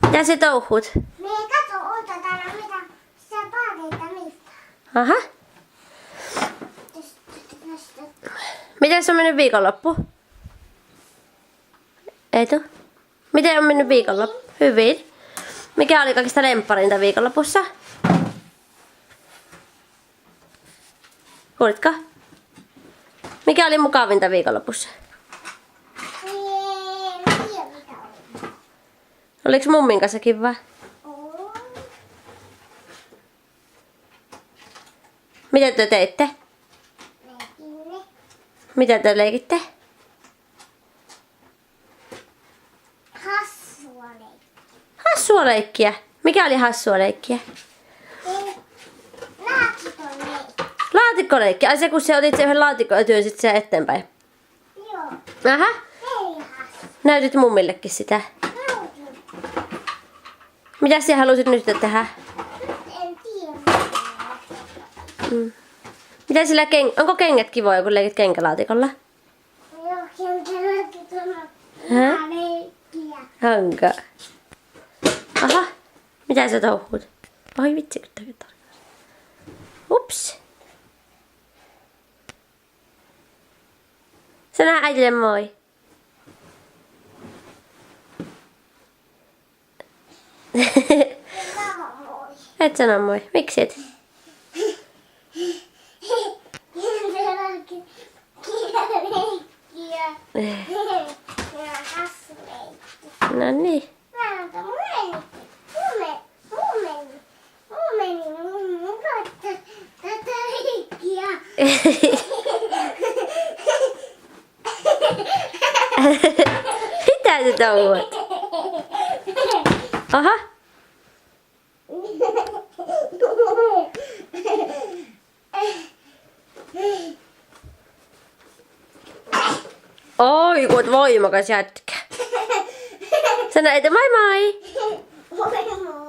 Mitä sä touhut? Me katso uutta täällä, mitä sä paareita mistä. Aha. Miten on mennyt viikonloppu? Eetu? Miten on mennyt viikonloppu? Hyvin. Mikä oli kaikista lempparinta viikonlopussa? Kuulitko? Mikä oli mukavinta viikonlopussa? En tiedä mitä oli. Oliko mummin kanssa kivaa? On. Mitä te teitte? Leikimme. Mitä te leikitte? Hassua leikki. Hassua leikkiä. Mikä oli hassua leikkiä? Laatikon leikki. Laatikkoleikki. Ai se kun sä otit sen yhden laatikon ja työnsit sen eteenpäin. Joo. Aha. Ei hassu. Näytit mummillekin sitä. Nautin. Mitä sä halusit nyt tehdä? En tiedä. Mitä sillä onko kengät kivoja, kun leikit kenkälaatikolla? Joo, kenkelläkin tuolla. Hä? Leikkiä. Onko? Aha. Mitä sä touhut? Oi vitsi, kun toi tarkoittaa. Ups. Sano äitille moi. Moi. Et sano moi. Miksi et? Kenkelläkin leikkiä. Ja hassu leikki. No niin. Tätä leikkiä. Mitä sä touhut? Aha. Oi, kun oot voimakas jätkä. Sano äiti moi moi. Moi moi.